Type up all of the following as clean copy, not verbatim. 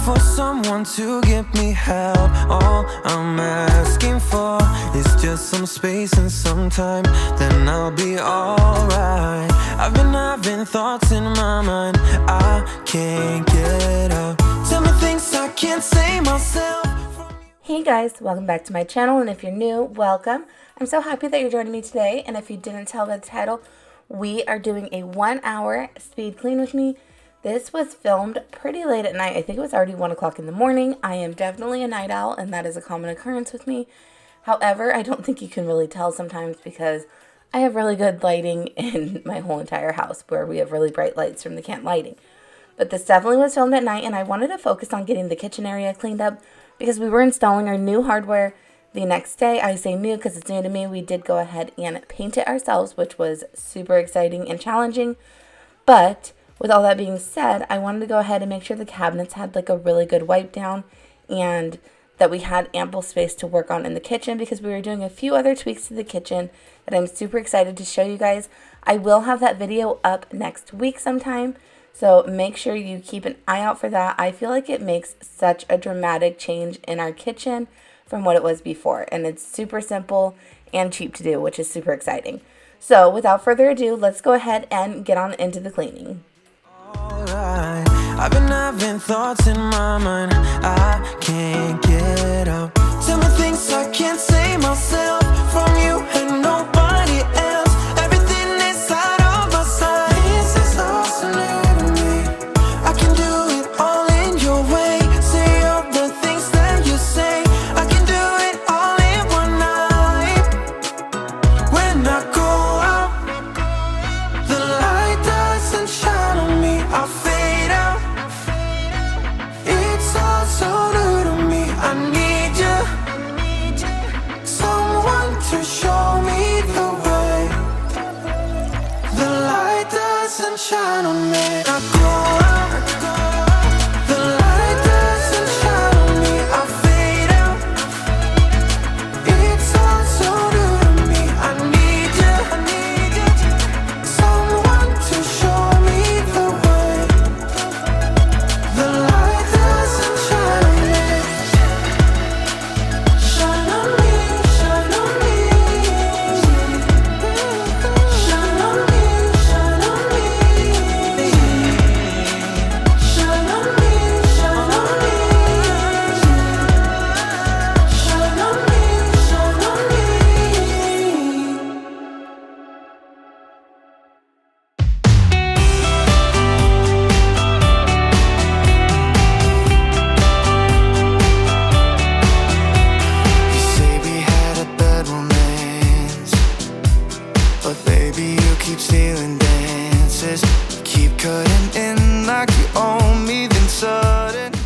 for someone to give me help. All I'm asking for is just some space and some time, then I'll be alright. I've been having thoughts in my mind I can't get out. Tell me things I can't say myself. Hey guys, welcome back to my channel, and if you're new, welcome. I'm so happy that you're joining me today, and if you didn't tell by the title, we are doing a 1-hour speed clean with me. This was filmed pretty late at night. I think it was already 1 o'clock in the morning. I am definitely a night owl, and that is a common occurrence with me. However, I don't think you can really tell sometimes because I have really good lighting in my whole entire house where we have really bright lights from the can lighting. But this definitely was filmed at night, and I wanted to focus on getting the kitchen area cleaned up because we were installing our new hardware the next day. I say new because it's new to me. We did go ahead and paint it ourselves, which was super exciting and challenging. But with all that being said, I wanted to go ahead and make sure the cabinets had like a really good wipe down and that we had ample space to work on in the kitchen because we were doing a few other tweaks to the kitchen that I'm super excited to show you guys. I will have that video up next week sometime, so make sure you keep an eye out for that. I feel like it makes such a dramatic change in our kitchen from what it was before, and it's super simple and cheap to do, which is super exciting. So without further ado, let's go ahead and get on into the cleaning. Alright, I've been having thoughts in my mind I can't get out. Tell me things I can't say myself from you and nobody else. Everything is out of my sight. This is all so new to me. I can do it all in your way. Say all the things that you say. I can do it all in one night. When I go out, the light doesn't shine on me. I fade out. It's all so new to me. I need you, someone to show me the way. The light doesn't shine on me. I go out, the light doesn't shine on me. I fade out. It's all so new to me. I need you, someone to show me the way. The light doesn't shine on me. Shine on me, shine on me. Shine on me, shine on me. Shine on me, shine on me. Shine on me, shine on me. You say we had a bad romance, but baby you keep stealing dances. Keep cutting in like you own me, then suddenly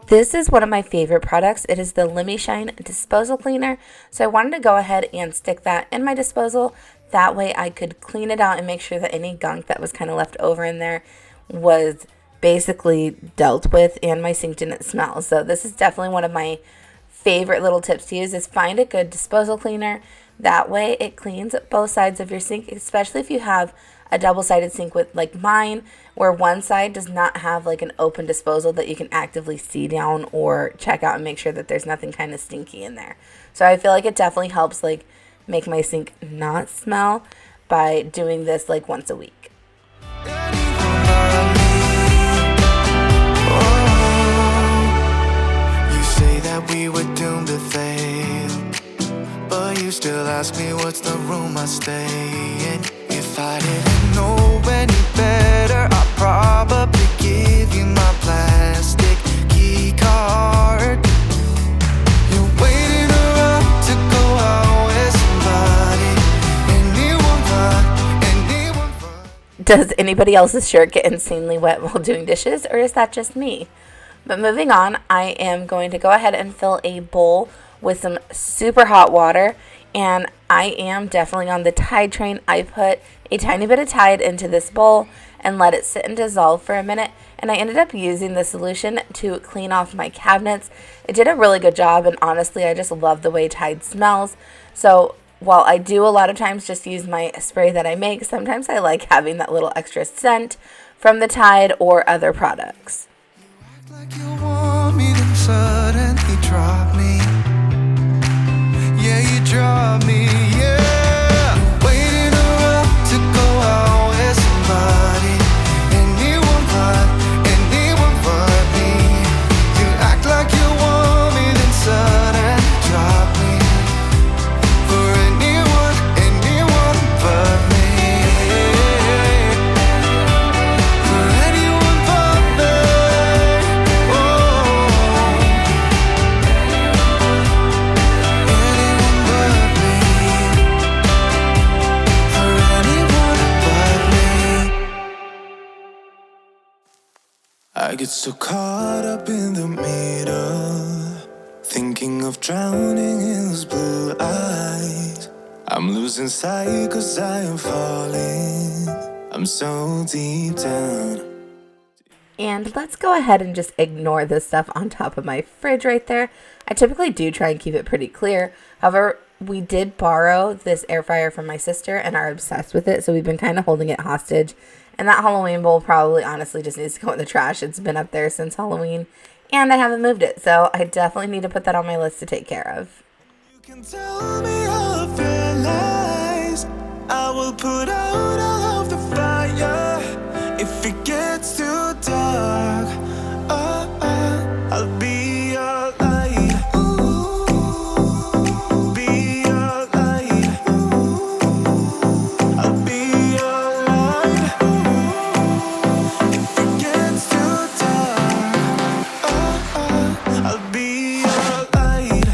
This is one of my favorite products. It is the Lemmy Shine disposal cleaner. So I wanted to go ahead and stick that in my disposal. That way I could clean it out and make sure that any gunk that was kind of left over in there was basically dealt with and my sink didn't smell. So this is definitely one of my favorite little tips to use is find a good disposal cleaner. That way it cleans both sides of your sink, especially if you have a double-sided sink with like mine where one side does not have like an open disposal that you can actively see down or check out and make sure that there's nothing kind of stinky in there. So I feel like it definitely helps like make my sink not smell by doing this like once a week. you say that we were doomed to fail, but you still ask me what's the room I stay in. If I didn't know any better, I'd probably give you my plastic key card. You're waiting around to go out with somebody. Anyone fun. Does anybody else's shirt get insanely wet while doing dishes, or is that just me? But moving on, I am going to go ahead and fill a bowl with some super hot water, and I am definitely on the Tide train. I put a tiny bit of Tide into this bowl and let it sit and dissolve for a minute, and I ended up using the solution to clean off my cabinets. It did a really good job, and honestly I just love the way Tide smells. So while I do a lot of times just use my spray that I make, sometimes I like having that little extra scent from the Tide or other products. Like you want get so caught up in the middle, thinking of drowning in those blue eyes. I'm losing sight 'cause I am falling. I'm so deep down. And let's go ahead and just ignore this stuff on top of my fridge right there. I typically do try and keep it pretty clear. However, we did borrow this air fryer from my sister and are obsessed with it. So we've been kind of holding it hostage. And that Halloween bowl probably honestly just needs to go in the trash. It's been up there since Halloween and I haven't moved it. So I definitely need to put that on my list to take care of. You can tell me all of your lies. I will put out all of the fire. If it gets too dark, I'll be your light. Be your light. I'll be your light. If it gets too dark, I'll be your light.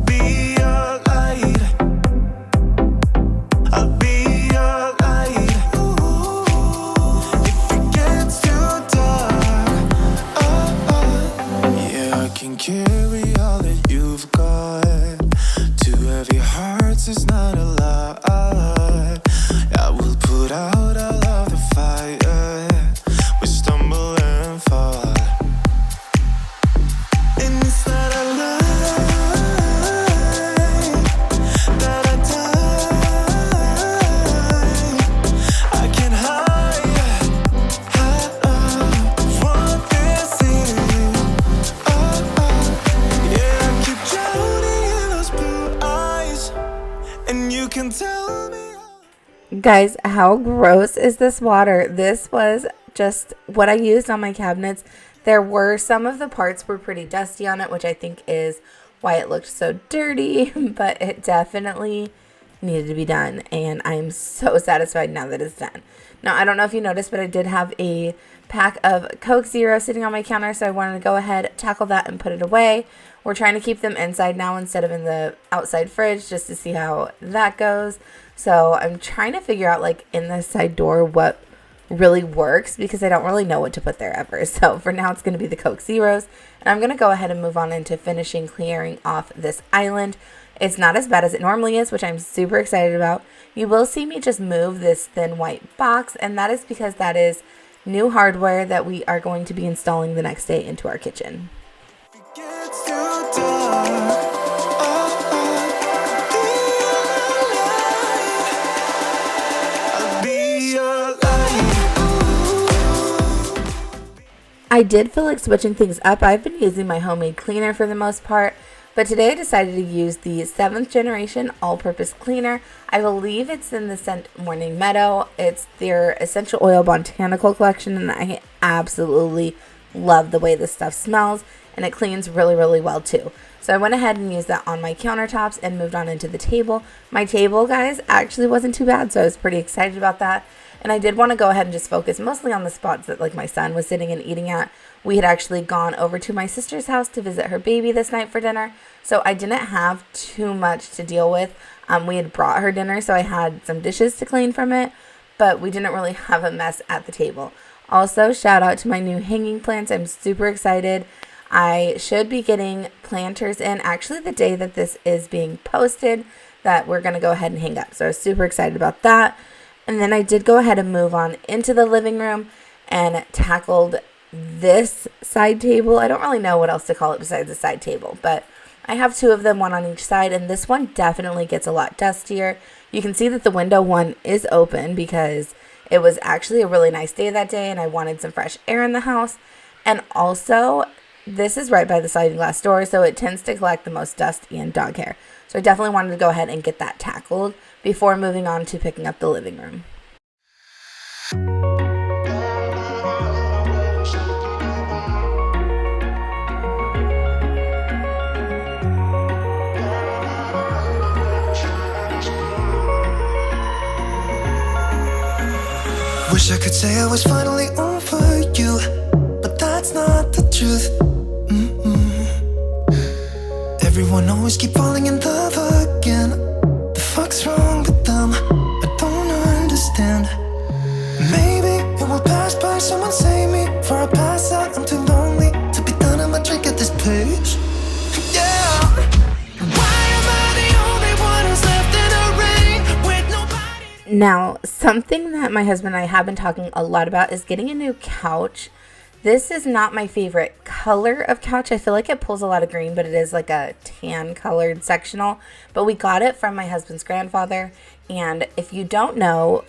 Be your light. I'll be your light. If it gets too dark, yeah, I can carry all that you've got. Two heavy hearts is not a lot. I will put out all of the fire. We stumble and fall, and it's not a lie that I die. I can't hide what this is. Yeah, I keep drowning in those blue eyes, and you can tell me. Guys, how gross is this water? This was just what I used on my cabinets. There were some of the parts were pretty dusty on it, which I think is why it looked so dirty, but it definitely needed to be done. And I'm so satisfied now that it's done. Now, I don't know if you noticed, but I did have a pack of Coke Zero sitting on my counter, so I wanted to go ahead, tackle that, and put it away. We're trying to keep them inside now instead of in the outside fridge just to see how that goes. So I'm trying to figure out, like, in the side door what really works because I don't really know what to put there ever. So for now, it's going to be the Coke Zeros. And I'm going to go ahead and move on into finishing clearing off this island. It's not as bad as it normally is, which I'm super excited about. You will see me just move this thin white box, and that is because that is new hardware that we are going to be installing the next day into our kitchen. It gets too dark. I'll be your light. I did feel like switching things up. I've been using my homemade cleaner for the most part, but today I decided to use the 7th generation all-purpose cleaner. I believe it's in the scent Morning Meadow. It's their essential oil botanical collection, and I absolutely love the way this stuff smells, and it cleans really, really well too. So I went ahead and used that on my countertops and moved on into the table. My table, guys, actually wasn't too bad, so I was pretty excited about that. And I did want to go ahead and just focus mostly on the spots that, like, my son was sitting and eating at. We had actually gone over to my sister's house to visit her baby this night for dinner, so I didn't have too much to deal with. We had brought her dinner, so I had some dishes to clean from it, but we didn't really have a mess at the table. Also, shout out to my new hanging plants. I'm super excited. I should be getting planters in actually the day that this is being posted that we're going to go ahead and hang up. So I was super excited about that. And then I did go ahead and move on into the living room and tackled this side table. I don't really know what else to call it besides a side table, but I have 2 of them, one on each side, and this one definitely gets a lot dustier. You can see that the window one is open because it was actually a really nice day that day and I wanted some fresh air in the house. And also, this is right by the sliding glass door, so it tends to collect the most dust and dog hair. So I definitely wanted to go ahead and get that tackled before moving on to picking up the living room. Wish I could say I was finally over you, but that's not the truth. Everyone always keep falling in love again. The fuck's wrong with them? I don't understand. Maybe it will pass by, someone say Now, something that my husband and I have been talking a lot about is getting a new couch. This is not my favorite color of couch. I feel like it pulls a lot of green, but it is like a tan colored sectional. But we got it from my husband's grandfather. And if you don't know,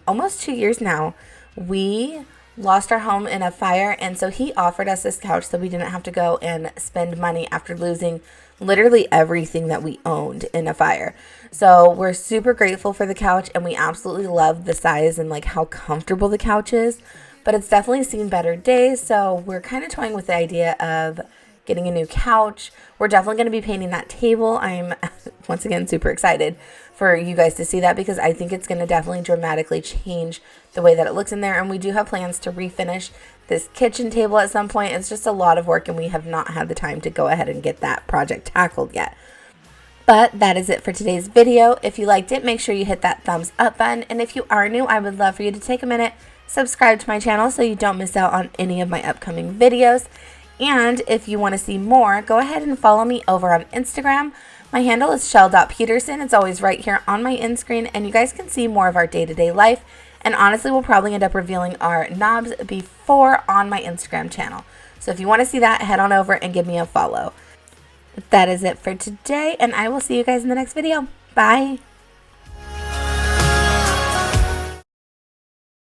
almost 2 years now, we lost our home in a fire. And so he offered us this couch so we didn't have to go and spend money after losing literally everything that we owned in a fire. So we're super grateful for the couch, and we absolutely love the size and like how comfortable the couch is. But it's definitely seen better days, so we're kind of toying with the idea of getting a new couch. We're definitely going to be painting that table. I'm, once again, super excited for you guys to see that because I think it's going to definitely dramatically change the way that it looks in there. And we do have plans to refinish this kitchen table at some point. It's just a lot of work, and we have not had the time to go ahead and get that project tackled yet. But that is it for today's video. If you liked it, make sure you hit that thumbs up button. And if you are new, I would love for you to take a minute, subscribe to my channel so you don't miss out on any of my upcoming videos. And if you want to see more, go ahead and follow me over on Instagram. My handle is shell.peterson. It's always right here on my end screen, and you guys can see more of our day-to-day life. And honestly, we'll probably end up revealing our knobs before on my Instagram channel. So if you want to see that, head on over and give me a follow. That is it for today, and I will see you guys in the next video. Bye!